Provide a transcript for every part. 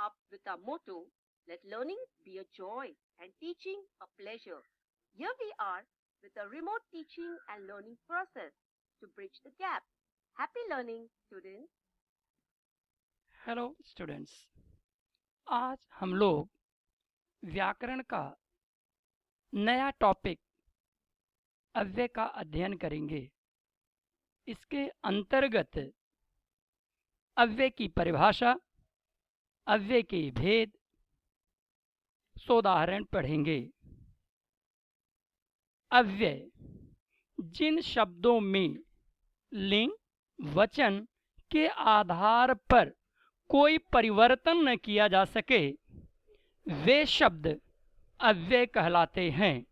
up with our motto, let learning be a joy and teaching a pleasure. Here we are with a remote teaching and learning process to bridge the gap. Happy learning, students. Hello students. आज हम लोग व्याकरण का नया topic अव्यय का अध्ययन करेंगे। इसके अंतर्गत अव्यय की परिभाषा, अव्यय के भेद, सोदाहरण पढ़ेंगे। अव्यय जिन शब्दों में लिंग वचन के आधार पर कोई परिवर्तन न किया जा सके वे शब्द अव्यय कहलाते हैं।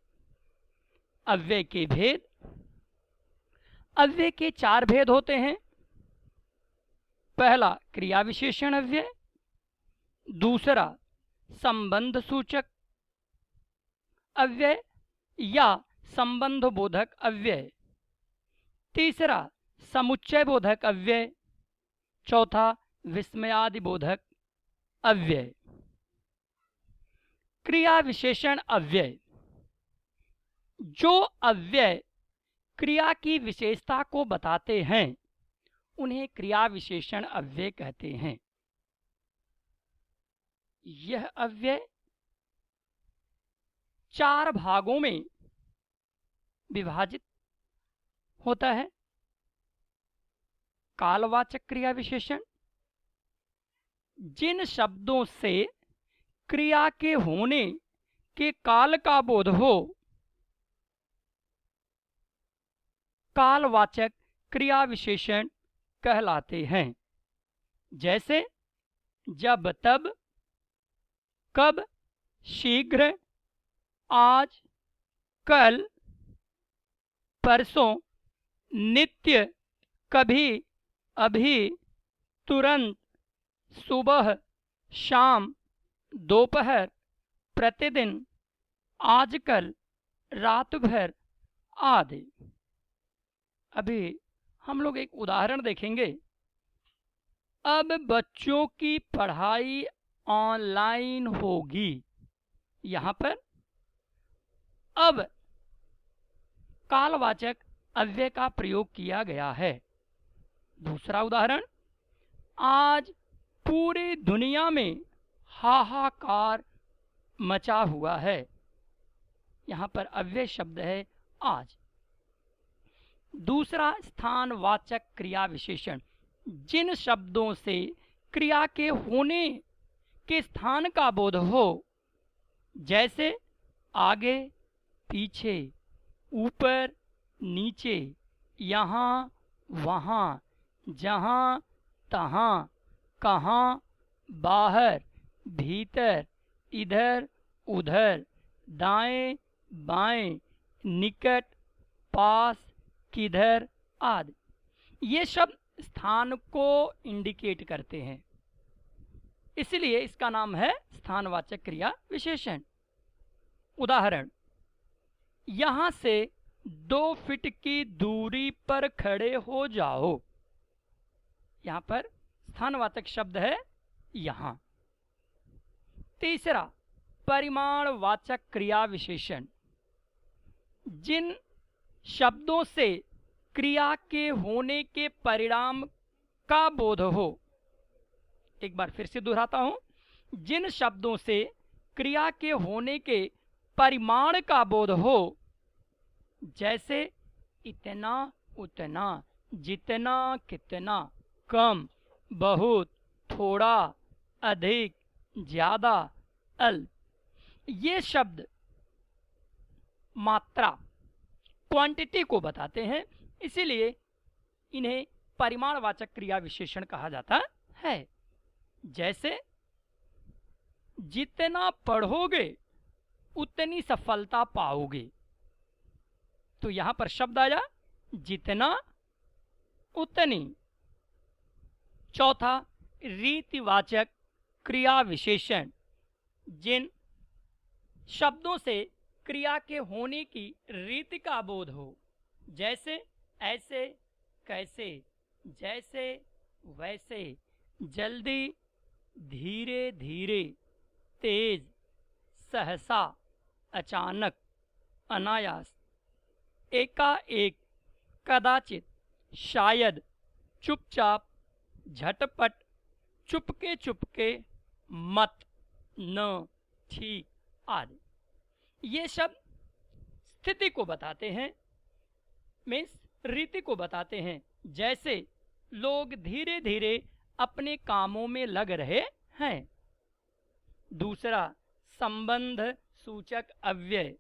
अव्यय के भेद। अव्यय के 4 भेद होते हैं। पहला क्रिया विशेषण अव्यय, दूसरा संबंध सूचक अव्यय या संबंध बोधक अव्यय, तीसरा समुच्चय बोधक अव्यय, चौथा विस्मयादि बोधक अव्यय। क्रिया विशेषण अव्यय। जो अव्यय क्रिया की विशेषता को बताते हैं उन्हें क्रिया विशेषण अव्यय कहते हैं। यह अव्यय 4 भागों में विभाजित होता है। कालवाचक क्रिया विशेषण जिन शब्दों से क्रिया के होने के काल का बोध हो कालवाचक क्रिया विशेषण कहलाते हैं। जैसे जब तब, कब, शीघ्र, आज, कल, परसों, नित्य, कभी, अभी, तुरंत, सुबह, शाम, दोपहर, प्रतिदिन, आजकल, रात भर आदि। अभी हम लोग एक उदाहरण देखेंगे। अब बच्चों की पढ़ाई ऑनलाइन होगी। यहाँ पर अब कालवाचक अव्यय का प्रयोग किया गया है। दूसरा उदाहरण, आज पूरी दुनिया में हाहाकार मचा हुआ है। यहाँ पर अव्यय शब्द है आज। दूसरा स्थानवाचक क्रिया विशेषण जिन शब्दों से क्रिया के होने के स्थान का बोध हो, जैसे आगे, पीछे, ऊपर, नीचे, यहाँ, वहाँ, जहाँ, तहाँ, कहाँ, बाहर, भीतर, इधर, उधर, दाएं, बाएं, निकट, पास, किधर आदि। ये शब्द स्थान को इंडिकेट करते हैं, इसलिए इसका नाम है स्थानवाचक क्रिया विशेषण। उदाहरण, यहां से 2 फीट की दूरी पर खड़े हो जाओ। यहां पर स्थानवाचक शब्द है यहां। तीसरा परिमाणवाचक क्रिया विशेषण जिन शब्दों से क्रिया के होने के परिणाम का बोध हो। एक बार फिर से दोहराता हूं, जिन शब्दों से क्रिया के होने के परिमाण का बोध हो, जैसे इतना, उतना, जितना, कितना, कम, बहुत, थोड़ा, अधिक, ज्यादा, अल्प। ये शब्द मात्रा, क्वांटिटी को बताते हैं, इसीलिए इन्हें परिमाणवाचक क्रिया विशेषण कहा जाता है। जैसे जितना पढ़ोगे उतनी सफलता पाओगे। तो यहां पर शब्द आया जितना, उतनी। चौथा रीतिवाचक क्रिया विशेषण जिन शब्दों से क्रिया के होने की रीति का बोध हो, जैसे ऐसे, कैसे, जैसे, वैसे, जल्दी, धीरे धीरे, तेज, सहसा, अचानक, अनायास, एकाएक, कदाचित, शायद, चुपचाप, झटपट, चुपके चुपके, मत, न, ठीक आदि। ये शब्द स्थिति को बताते हैं, मीन्स रीति को बताते हैं, जैसे लोग धीरे धीरे अपने कामों में लग रहे हैं। दूसरा, संबंध सूचक अव्यय।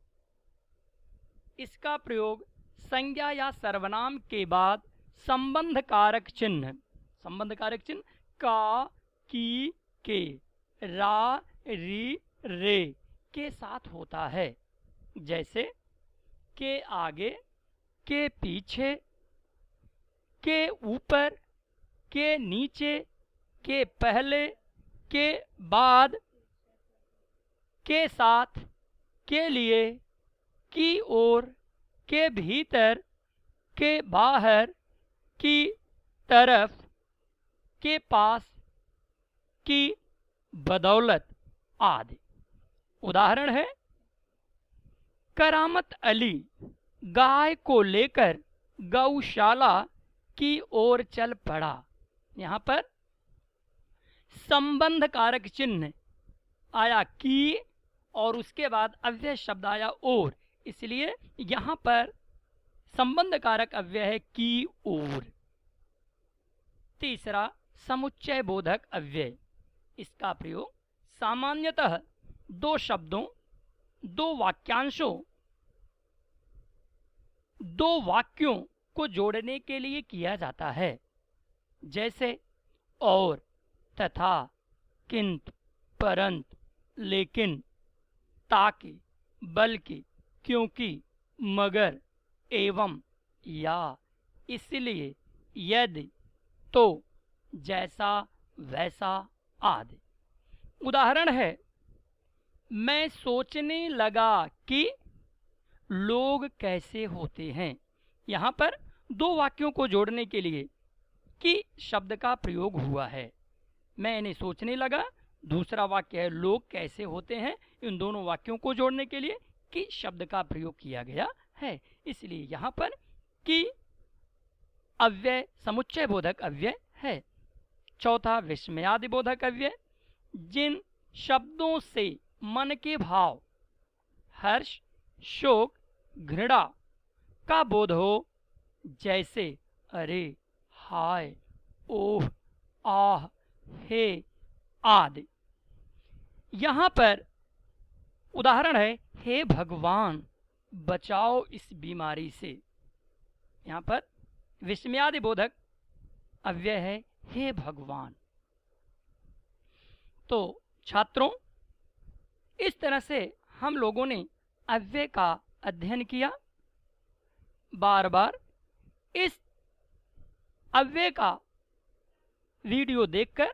इसका प्रयोग संज्ञा या सर्वनाम के बाद संबंध कारक चिन्ह का, की, के, रा, री, रे के साथ होता है, जैसे के आगे, के पीछे, के ऊपर, के नीचे, के पहले, के बाद, के साथ, के लिए, की ओर, के भीतर, के बाहर, की तरफ, के पास, की बदौलत आदि। उदाहरण है, करामत अली गाय को लेकर गौशाला की ओर चल पड़ा। यहाँ पर संबंध कारक चिन्ह आया की और उसके बाद अव्यय शब्द आया और, इसलिए यहाँ पर संबंध कारक अव्यय है की ओर। तीसरा, समुच्चय बोधक अव्यय। इसका प्रयोग सामान्यतः दो शब्दों, दो वाक्यांशों, दो वाक्यों को जोड़ने के लिए किया जाता है, जैसे और, तथा, किंतु, परंतु, लेकिन, ताकि, बल्कि, क्योंकि, मगर, एवं, या, इसलिए, यदि, तो, जैसा, वैसा आदि। उदाहरण है, मैं सोचने लगा कि लोग कैसे होते हैं। यहाँ पर दो वाक्यों को जोड़ने के लिए कि शब्द का प्रयोग हुआ है। मैंने सोचने लगा, दूसरा वाक्य है लोग कैसे होते हैं। इन दोनों वाक्यों को जोड़ने के लिए कि शब्द का प्रयोग किया गया है, इसलिए यहाँ पर कि अव्यय समुच्चय बोधक अव्यय है। चौथा, विस्मयादि बोधक अव्यय। जिन शब्दों से मन के भाव, हर्ष, शोक, घृणा का बोध हो, जैसे अरे, हाय, ओह, आह, हे आदि। यहाँ पर उदाहरण है, हे भगवान बचाओ इस बीमारी से। यहाँ पर विस्मयादि बोधक अव्यय है हे भगवान। तो छात्रों, इस तरह से हम लोगों ने अव्यय का अध्ययन किया। बार बार इस अव्यय का वीडियो देखकर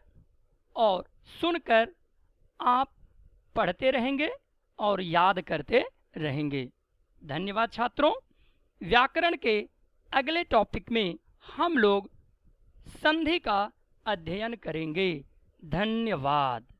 और सुनकर आप पढ़ते रहेंगे और याद करते रहेंगे। धन्यवाद छात्रों। व्याकरण के अगले टॉपिक में हम लोग संधि का अध्ययन करेंगे। धन्यवाद।